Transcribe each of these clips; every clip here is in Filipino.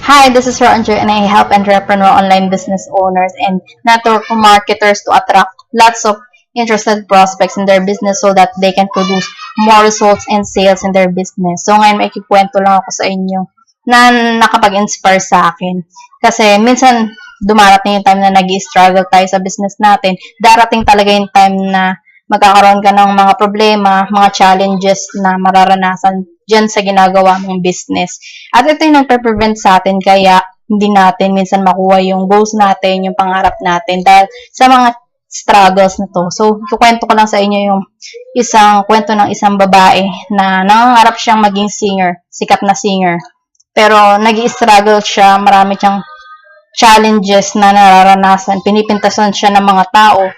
Hi, this is Roger and I help entrepreneur online business owners and network marketers to attract lots of interested prospects in their business so that they can produce more results and sales in their business. So ngayon may kikwento lang ako sa inyo na nakapag-inspire sa akin. Kasi minsan dumarating yung time na nag-struggle tayo sa business natin. Darating talaga yung time na magkakaroon ka ng mga problema, mga challenges na mararanasan dyan sa ginagawa mong business. At ito yung nagpe-prevent sa atin kaya hindi natin minsan makuha yung goals natin, yung pangarap natin dahil sa mga struggles na to. So, kukwento ko lang sa inyo yung isang kwento ng isang babae na nangangarap siyang maging singer, sikat na singer. Pero nag-i-struggle siya, marami siyang challenges na nararanasan, pinipintasan siya ng mga tao.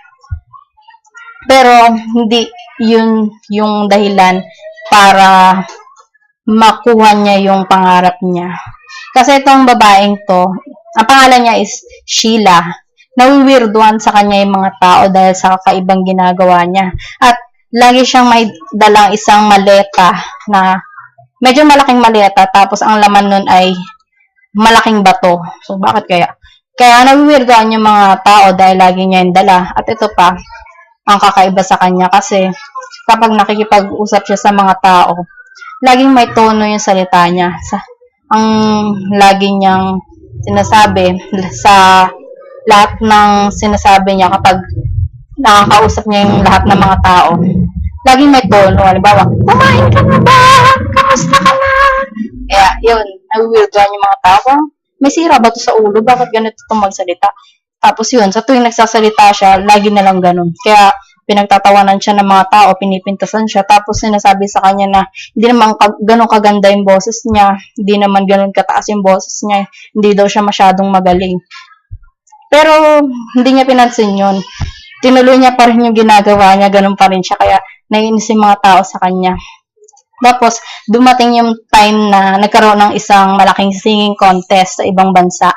Pero hindi yun yung dahilan para makuha niya yung pangarap niya. Kasi itong babaeng to, ang pangalan niya is Sheila. Nawiwirduhan sa kanya yung mga tao dahil sa kakaibang ginagawa niya. At lagi siyang may dalang isang maleta na medyo malaking maleta tapos ang laman nun ay malaking bato. So, bakit kaya? Kaya nawiwirduhan yung mga tao dahil lagi niya yung dala. At ito pa, ang kakaiba sa kanya kasi kapag nakikipag-usap siya sa mga tao, laging may tono yung salita niya. Ang lagi niyang sinasabi sa lahat ng sinasabi niya kapag nakakausap niya yung lahat ng mga tao, laging may tono. Halimbawa, kumain ka na ba? Kamusta ka na? Kaya, yun, nawiwirduhan yung mga tao. May sira ba to sa ulo? Bakit ganito itong magsalita? Tapos yun, sa tuwing nagsasalita siya, lagi na lang ganun. Kaya, pinagtatawanan siya ng mga tao, pinipintasan siya, tapos sinasabi sa kanya na hindi naman ganun kaganda yung boses niya, hindi naman ganun kataas yung boses niya, hindi daw siya masyadong magaling. Pero, hindi niya pinansin yun. Tinuloy niya pa rin yung ginagawa niya, ganun pa rin siya, kaya naiinis yung mga tao sa kanya. Tapos, dumating yung time na nagkaroon ng isang malaking singing contest sa ibang bansa.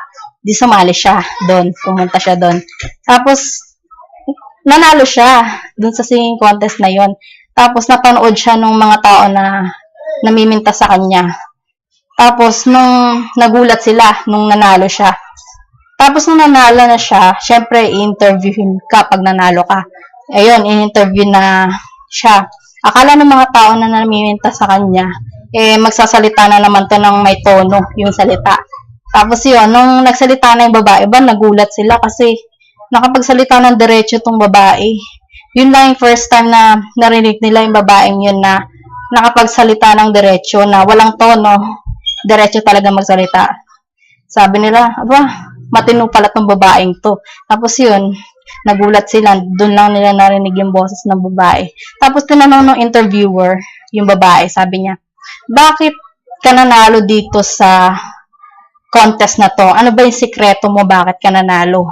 Di sumali siya doon, pumunta siya doon. Tapos, nanalo siya doon sa singing contest na yon. Tapos, napanood siya ng mga tao na namiminta sa kanya. Tapos, nung nagulat sila, nung nanalo siya. Tapos, nung nanalo na siya, syempre, i-interviewin ka pag nanalo ka. Ayun, i-interview na siya. Akala ng mga tao na namiminta sa kanya, magsasalita na naman to ng may tono, yung salita. Tapos yun, nung nagsalita na yung babae, nagulat sila kasi nakapagsalita ng diretso tong babae. Yun lang yung first time na narinig nila yung babaeng yun na nakapagsalita ng diretso, na walang tono, diretso talaga magsalita. Sabi nila, matino pala tong babaeng to. Tapos yun, nagulat sila, doon lang nila narinig yung boses ng babae. Tapos tinanong ng interviewer, yung babae, sabi niya, bakit ka nanalo dito sa contest na to? Ano ba yung sikreto mo, bakit ka nanalo?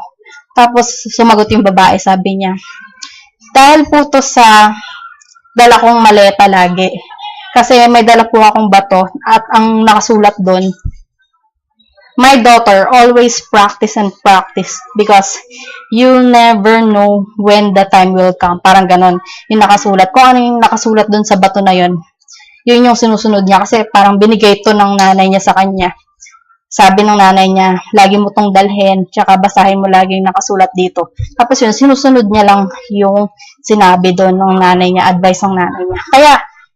Tapos sumagot yung babae, sabi niya, dahil po to sa dala kong maleta lagi. Kasi may dala po akong bato at ang nakasulat doon, my daughter, always practice and practice because you'll never know when the time will come. Parang ganon. Yung nakasulat. Kung ano yung nakasulat dun sa bato na yun, yun yung sinusunod niya. Kasi parang binigay ito ng nanay niya sa kanya. Sabi ng nanay niya, lagi mo tong dalhin, tsaka basahin mo lagi yung nakasulat dito. Tapos yun, sinusunod niya lang yung sinabi doon ng nanay niya, advice ng nanay niya. Kaya,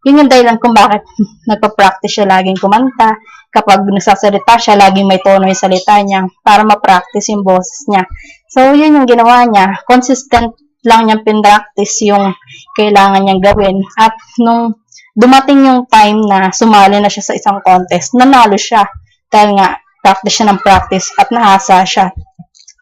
yun yung dahilan kung bakit nagpa-practice siya laging kumanta. Kapag nagsasalita siya, laging may tono yung salita niya para ma-practice yung boses niya. So, yun yung ginawa niya. Consistent lang niyang pin-practice yung kailangan niyang gawin. At nung dumating yung time na sumali na siya sa isang contest, nanalo siya. Dahil nga, practice siya ng practice at nahasa siya.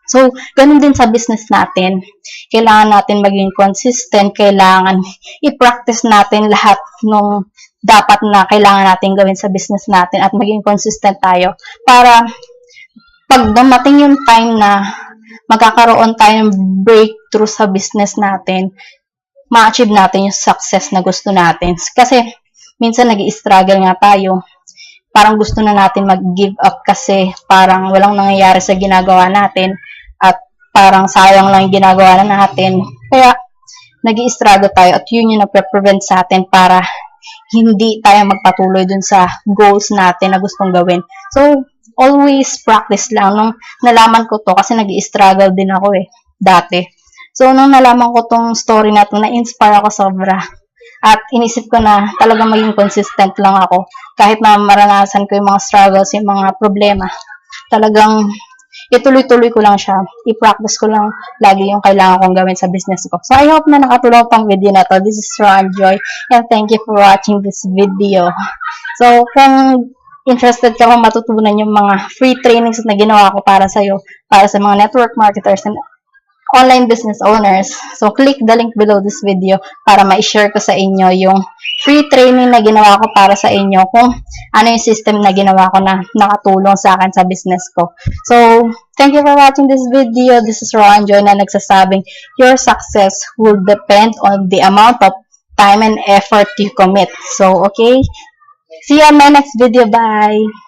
So, ganun din sa business natin. Kailangan natin maging consistent, kailangan i-practice natin lahat ng dapat na kailangan natin gawin sa business natin at maging consistent tayo para pag dumating yung time na magkakaroon tayo ng breakthrough sa business natin, ma-achieve natin yung success na gusto natin. Kasi minsan nag-i-struggle nga tayo. Parang gusto na natin mag-give up kasi parang walang nangyayari sa ginagawa natin at parang sayang lang yung ginagawa na natin. Kaya, nag-i-struggle tayo at yun yung nagpe-prevent sa atin para hindi tayo magpatuloy dun sa goals natin na gustong gawin. So, always practice lang. Nung nalaman ko to, kasi nag-i-struggle din ako dati. So, nung nalaman ko tong story na to, na-inspire ako sobra. At inisip ko na talagang maging consistent lang ako. Kahit na maranasan ko yung mga struggles, yung mga problema. Talagang ituloy-tuloy ko lang siya. I-practice ko lang lagi yung kailangan kong gawin sa business ko. So, I hope na nakatulong tong video na to. This is Ron Joy, and thank you for watching this video. So, kung interested ka kung matutunan yung mga free trainings na ginawa ko para sa'yo, para sa mga network marketers and online business owners. So, click the link below this video para ma-share ko sa inyo yung free training na ginawa ko para sa inyo kung ano yung system na ginawa ko na nakatulong sa akin sa business ko. So, thank you for watching this video. This is Rowan Joy na nagsasabing your success will depend on the amount of time and effort you commit. So, okay? See you on my next video. Bye!